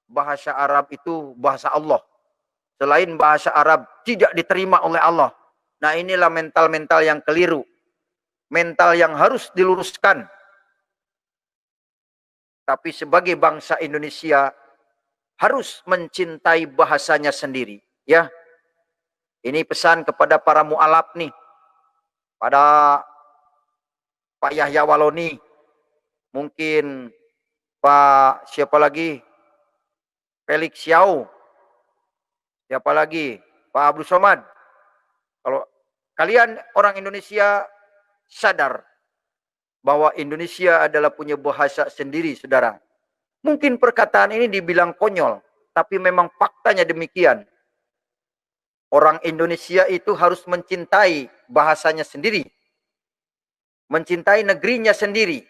bahasa Arab itu bahasa Allah. Selain bahasa Arab tidak diterima oleh Allah. Nah, inilah mental-mental yang keliru. Mental yang harus diluruskan. Tapi sebagai bangsa Indonesia harus mencintai bahasanya sendiri, ya. Ini pesan kepada para mualaf nih. Pada Pak Yahya Waloni, mungkin Pak siapa lagi? Felix Xiao. Siapa lagi? Pak Abdul Somad. Kalau kalian orang Indonesia sadar bahwa Indonesia adalah punya bahasa sendiri, saudara. Mungkin perkataan ini dibilang konyol, tapi memang faktanya demikian. Orang Indonesia itu harus mencintai bahasanya sendiri. Mencintai negerinya sendiri.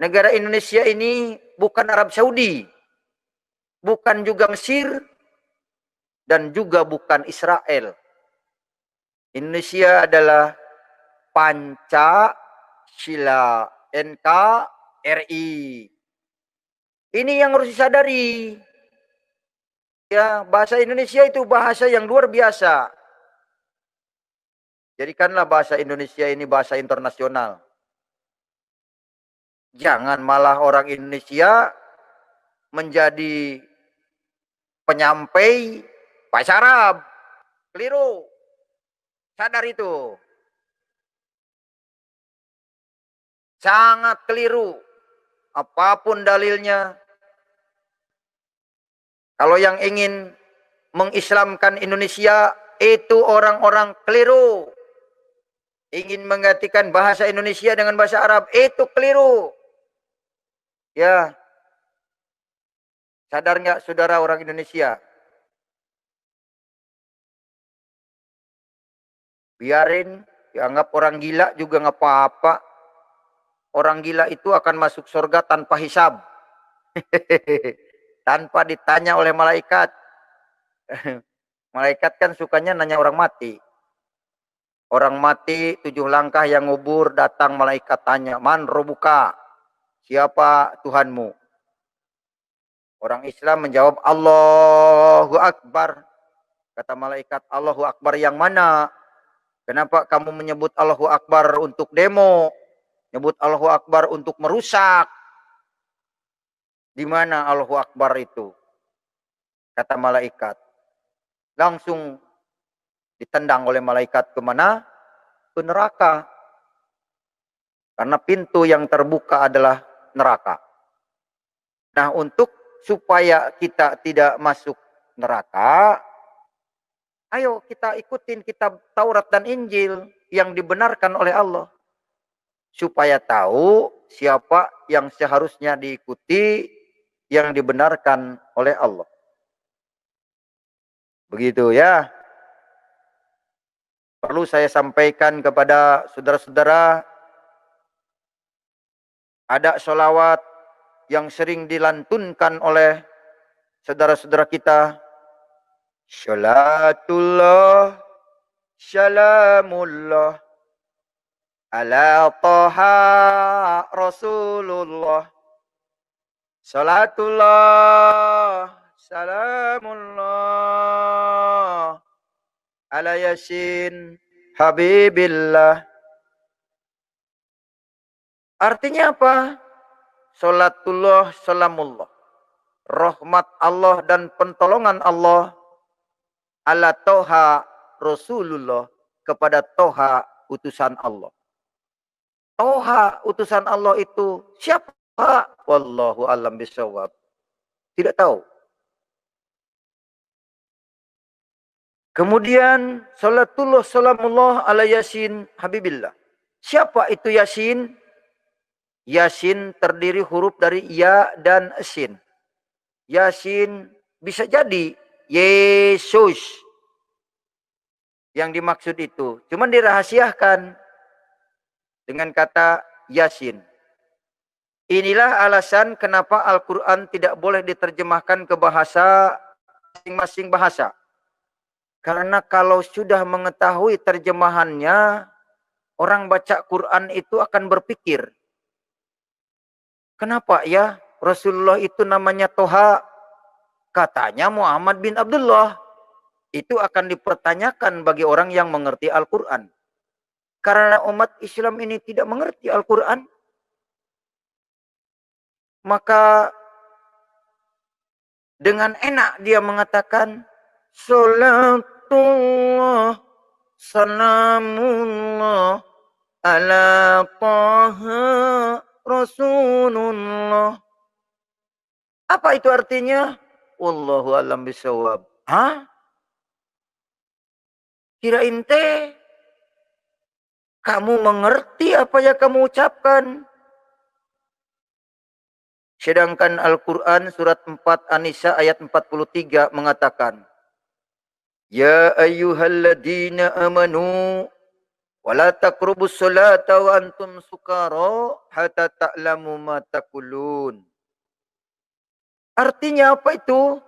Negara Indonesia ini bukan Arab Saudi. Bukan juga Mesir. Dan juga bukan Israel. Indonesia adalah Pancasila NKRI. Ini yang harus disadari. Ya, bahasa Indonesia itu bahasa yang luar biasa. Jadikanlah bahasa Indonesia ini bahasa internasional. Jangan malah orang Indonesia menjadi penyampai bahasa Arab. Keliru. Sadar itu. Sangat keliru. Apapun dalilnya. Kalau yang ingin mengislamkan Indonesia, itu orang-orang keliru. Ingin menggantikan bahasa Indonesia dengan bahasa Arab, itu keliru. Ya. Sadar nggak saudara orang Indonesia? Biarin, dianggap orang gila juga nggak apa-apa. Orang gila itu akan masuk surga tanpa hisab. Tanpa ditanya oleh malaikat. Malaikat kan sukanya nanya orang mati. Orang mati 7 langkah yang ngubur, datang malaikat tanya, man robuka, siapa Tuhanmu? Orang Islam menjawab, Allahu Akbar. Kata malaikat, Allahu Akbar yang mana? Kenapa kamu menyebut Allahu Akbar untuk demo? Menyebut Allahu Akbar untuk merusak? Di mana Allahu Akbar itu? Kata malaikat. Langsung ditendang oleh malaikat kemana? Ke neraka. Karena pintu yang terbuka adalah neraka. Nah, untuk supaya kita tidak masuk neraka, ayo kita ikutin kitab Taurat dan Injil yang dibenarkan oleh Allah. Supaya tahu siapa yang seharusnya diikuti yang dibenarkan oleh Allah. Begitu ya. Perlu saya sampaikan kepada saudara-saudara, ada sholawat yang sering dilantunkan oleh saudara-saudara kita. Salatullah, salamullah, ala taha Rasulullah. Salatullah, salamullah, ala Yasin Habibillah. Artinya apa? Salatullah, salamullah. Rahmat Allah dan pentolongan Allah ala Toha Rasulullah, kepada Toha utusan Allah. Toha utusan Allah itu siapa? Wallahu a'lam bishawab. Tidak tahu. Kemudian salatullah salamullah ala Yasin Habibillah. Siapa itu Yasin? Yasin terdiri huruf dari ya dan sin. Yasin bisa jadi Yesus yang dimaksud itu. Cuman dirahasiakan dengan kata Yasin. Inilah alasan kenapa Al-Quran tidak boleh diterjemahkan ke bahasa masing-masing bahasa. Karena kalau sudah mengetahui terjemahannya, orang baca Quran itu akan berpikir, kenapa ya Rasulullah itu namanya Toha, Katanya Muhammad bin Abdullah. Itu akan dipertanyakan bagi orang yang mengerti Al-Quran. Karena umat Islam ini tidak mengerti Al-Quran, maka dengan enak dia mengatakan, Salatullah, salamullah, ala taha Rasulullah. Apa itu artinya? Wallahu a'lam bishawab. Hah? Kirain teh kamu mengerti apa yang kamu ucapkan. Sedangkan Al-Quran surat 4 An-Nisa ayat 43 mengatakan, Ya ayyuhalladzina amanu wala taqrubus salata wa antum sukara hatta ta'lamu ma taqulun. Artinya apa itu?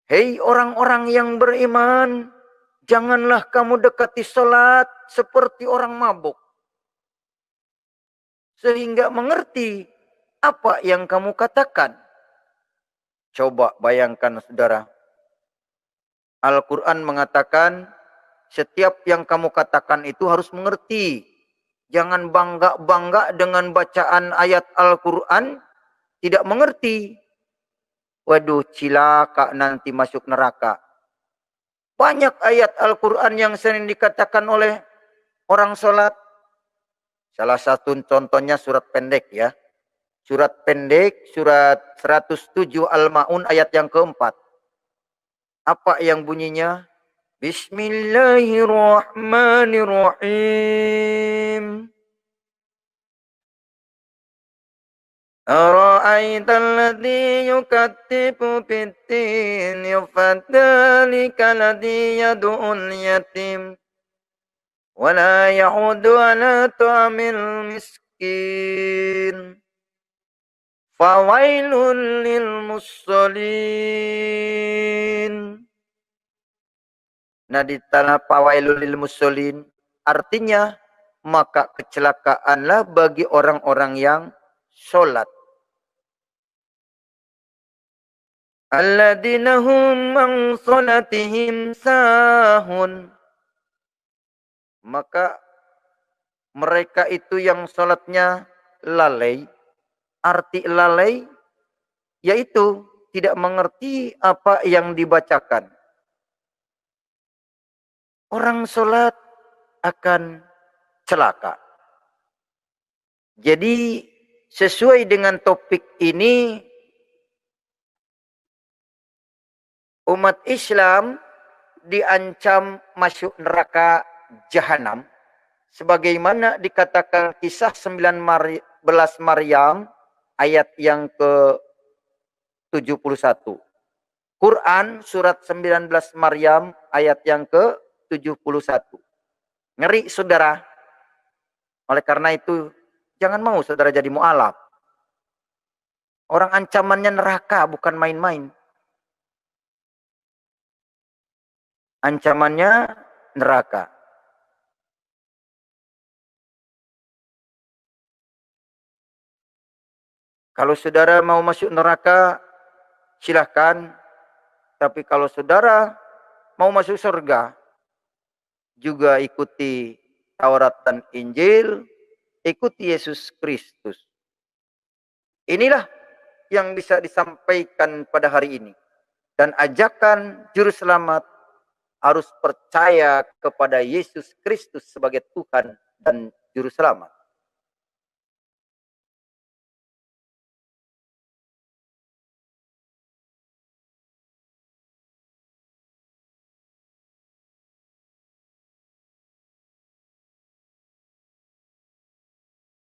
Hei orang-orang yang beriman, janganlah kamu dekati salat seperti orang mabuk. Sehingga mengerti apa yang kamu katakan. Coba bayangkan saudara. Al-Quran mengatakan, setiap yang kamu katakan itu harus mengerti. Jangan bangga-bangga dengan bacaan ayat Al-Quran, tidak mengerti. Waduh, cilaka nanti masuk neraka. Banyak ayat Al-Quran yang sering dikatakan oleh orang sholat. Salah satu contohnya surat pendek ya. Surat pendek, surat 107 Al-Ma'un ayat yang keempat. Apa yang bunyinya? Bismillahirrahmanirrahim. Ara'aital ladzi yukadzibu bid-din fadzalika ladzi yad'ul yatim wa la yahudu ala ta'amil miskin. Fawailul lil musallin. Nah di tanah fawailul lil musallin artinya maka kecelakaanlah bagi orang-orang yang sholat. Alladzina hum an sholatihim sahun. Maka mereka itu yang sholatnya lalai. Arti lalai yaitu tidak mengerti apa yang dibacakan. Orang sholat akan celaka. Jadi sesuai dengan topik ini, umat Islam diancam masuk neraka jahanam. Sebagaimana dikatakan kisah 19 Maryam ayat yang ke-71. Quran surat 19 Maryam ayat yang ke-71. Ngeri saudara. Oleh karena itu jangan mau saudara jadi mu'alaf. Orang ancamannya neraka bukan main-main. Ancamannya neraka. Kalau saudara mau masuk neraka, silahkan. Tapi kalau saudara mau masuk surga, juga ikuti Taurat dan Injil, ikuti Yesus Kristus. Inilah yang bisa disampaikan pada hari ini. Dan ajakan juru selamat harus percaya kepada Yesus Kristus sebagai Tuhan dan juru selamat.